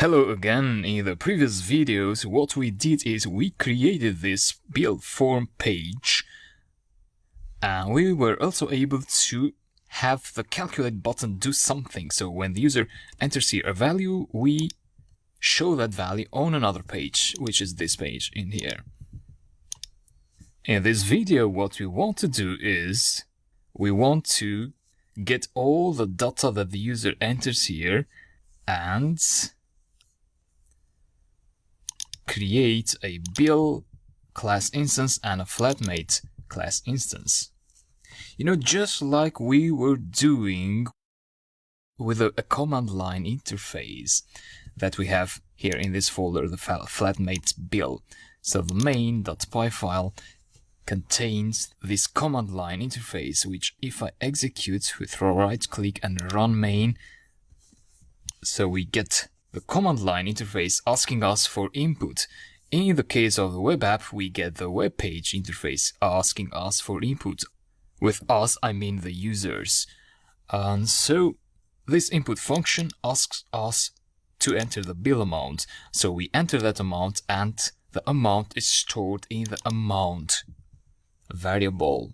Hello again. In the previous videos, what we did is we created this build form page, and we were also able to have the calculate button do something. So when the user enters here a value, we show that value on another page, which is this page in here. In this video, what we want to do is we want to get all the data that the user enters here and create a build class instance and a flatmate class instance. You know, just like we were doing with a command line interface that we have here in this folder, the flatmate build. So the main.py file contains this command line interface, which if I execute with right click and run main, so we get the command line interface asking us for input. In the case of the web app, we get the web page interface asking us for input. With us, I mean the users. And so this input function asks us to enter the bill amount. So we enter that amount and the amount is stored in the amount variable.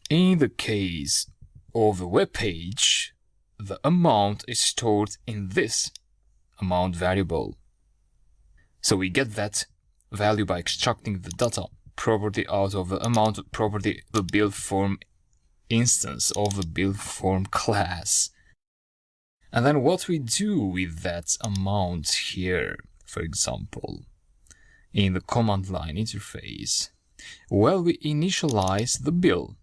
In the case of the web page, the amount is stored in this amount variable. So we get that value by extracting the data property out of the amount property, the build form instance of the build form class. And then what we do with that amount here, for example, in the command line interface, well, we initialize the bill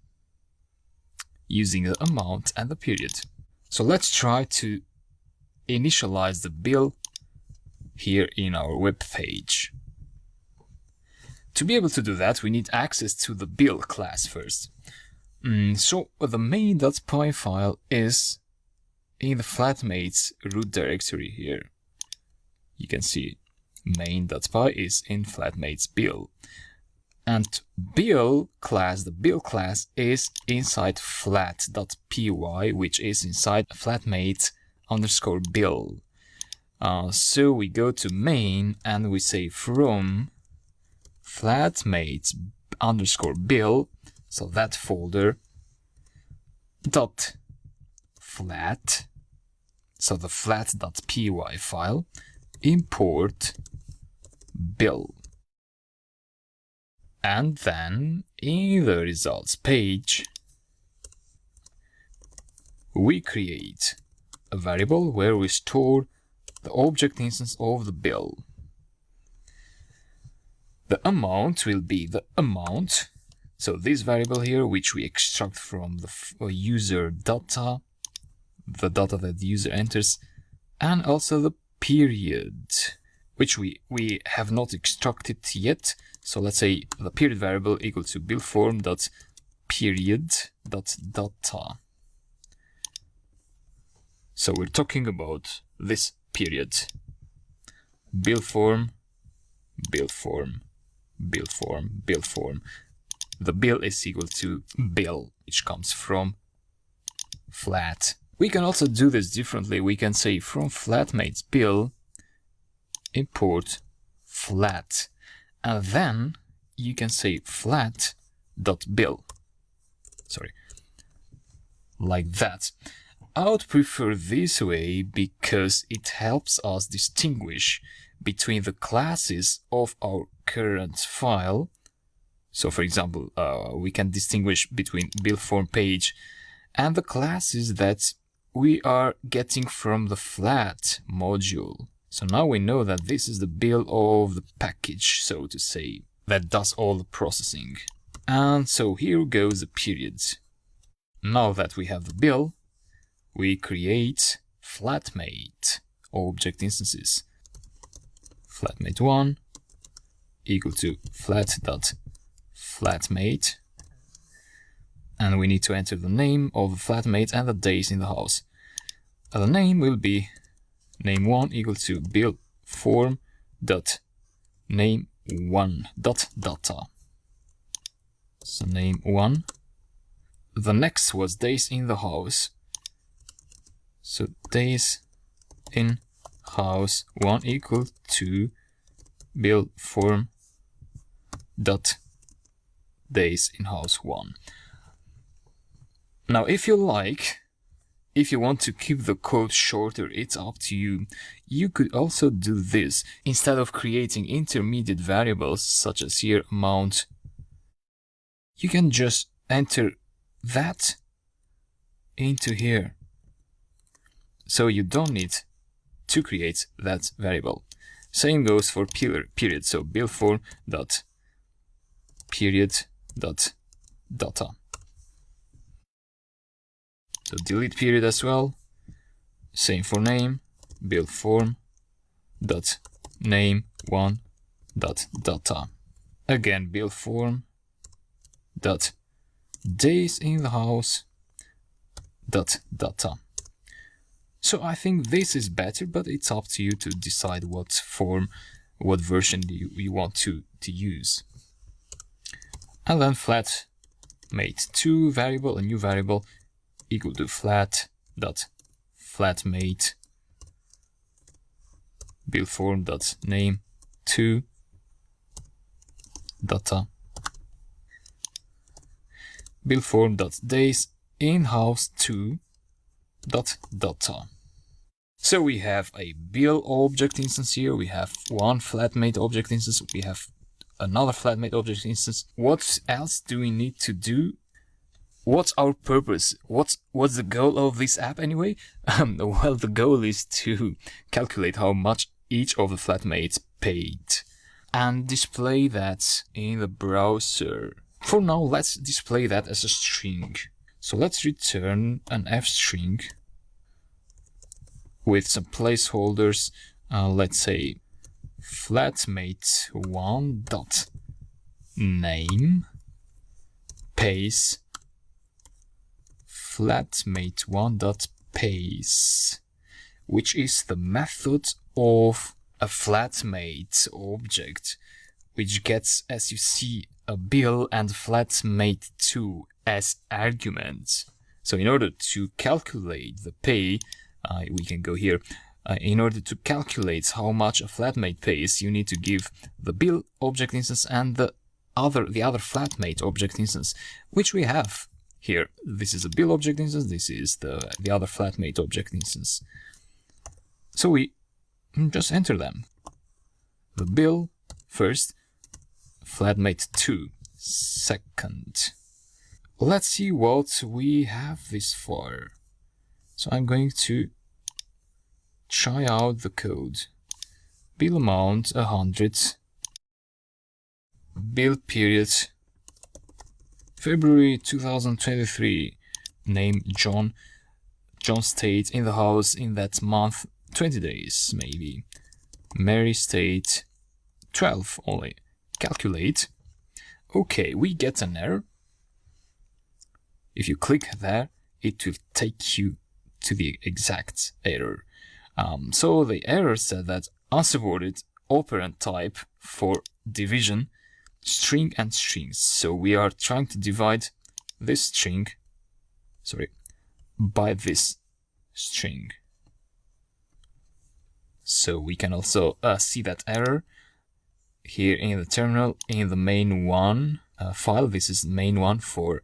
using the amount and the period. So let's try to initialize the bill here in our web page. To be able to do that, we need access to the bill class first. So the main.py file is in the flatmates root directory here. You can see main.py is in flatmates bill. And bill class, the bill class is inside flat.py, which is inside flatmate underscore bill. So we go to main and we say from flatmates underscore bill, so that folder dot flat, so the flat.py file, import bill. And then in the results page, we create a variable where we store the object instance of the bill. The amount will be the amount. So this variable here, which we extract from the user data, the data that the user enters, and also the period, which we have not extracted yet. So let's say the period variable equal to buildform.period.data. So we're talking about this period. Buildform, buildform, buildform, buildform. The bill is equal to bill, which comes from flat. We can also do this differently. We can say from flatmates bill import flat, and then you can say flat.bill. Sorry, like that. I would prefer this way because it helps us distinguish between the classes of our current file. So for example, we can distinguish between build form page and the classes that we are getting from the flat module. So now we know that this is the bill of the package, so to say, that does all the processing. And so here goes the period. Now that we have the bill, we create flatmate object instances. Flatmate1 equal to flat.flatmate. And we need to enter the name of the flatmate and the days in the house. The name will be name1 equal to build form dot name1 dot data. So name1. The next was days in the house. So days in house 1 equal to bill form dot days in house 1. Now if you like, if you want to keep the code shorter, it's up to you. You could also do this. Instead of creating intermediate variables such as here amount, you can just enter that into here. So you don't need to create that variable. Same goes for period. So bill form dot period dot data. So delete period as well. Same for name. Bill form dot name 1 dot data. Again, bill form dot days in the house dot data. So I think this is better, but it's up to you to decide what form, what version do you want to use. And then flat mate 2 variable, a new variable equal to flat dot flatmate bill form dot name 2 data bill form dot days in house 2 dot data. So we have a bill object instance here, we have one flatmate object instance, we have another flatmate object instance. What else do we need to do? What's our purpose? What's the goal of this app anyway? Well, the goal is to calculate how much each of the flatmates paid and display that in the browser. For now, let's display that as a string. So let's return an f string with some placeholders. Let's say flatmate1 dot name pays flatmate1 dot pays, which is the method of a flatmate object, which gets, as you see, a bill and flatmate2 as arguments. So in order to calculate the pay, we can go here. In order to calculate how much a flatmate pays, you need to give the bill object instance and the other flatmate object instance, which we have here. This is a bill object instance, this is the other flatmate object instance. So we just enter them. The bill first, flatmate2 second. Let's see what we have this far. So I'm going to try out the code. Bill amount 100. Bill period February 2023. Name John. John stayed in the house in that month 20 days maybe. Mary stayed 12 only. Calculate. Okay, we get an error. If you click there, it will take you to the exact error. So the error said that unsupported operand type for division, string and strings. So we are trying to divide this string, by this string. So we can also see that error here in the terminal, in the main1 file. This is main1 for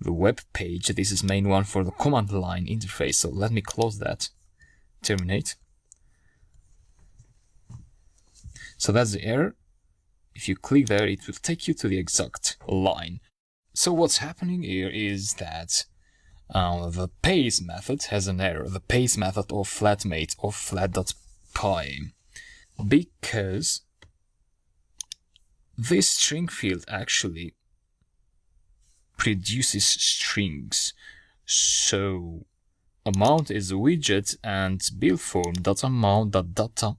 the web page. This is main1 for the command line interface. So let me close that. Terminate. So that's the error. If you click there, it will take you to the exact line. So what's happening here is that the pays method has an error. The pays method of flatmate of flat.py, because this string field actually produces strings. So amount is a widget and bill form.amount.data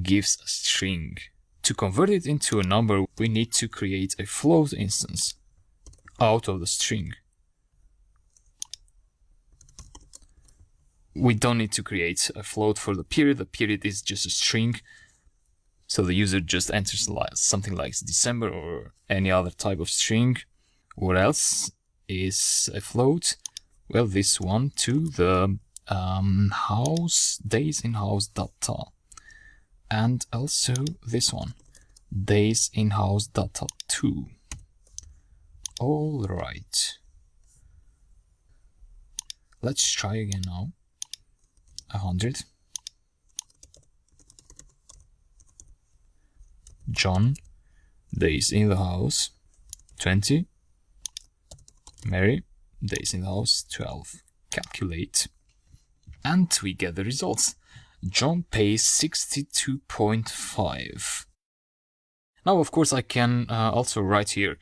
gives a string. To convert it into a number, we need to create a float instance out of the string. We don't need to create a float for the period. The period is just a string. So the user just enters something like December or any other type of string. What else is a float? Well, this one too, the house days in house data, and also this one, days in house data 2. All right, let's try again now. 100. John, days in the house 20. Mary, days in the house 12. Calculate, and we get the results. John pays 62.5. Now, of course, I can also write here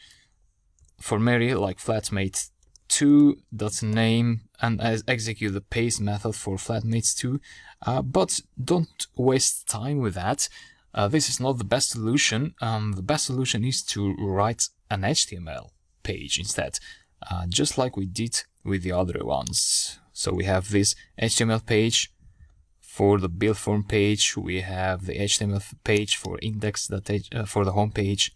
for Mary, like flatmate 2.name, and execute the paste method for flatmates 2. But don't waste time with that. This is not the best solution. The best solution is to write an HTML page instead, just like we did with the other ones. So we have this HTML page for the build form page. We have the HTML page for index for the home page.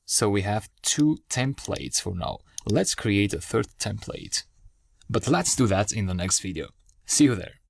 So we have 2 templates for now. Let's create a third template. But let's do that in the next video. See you there.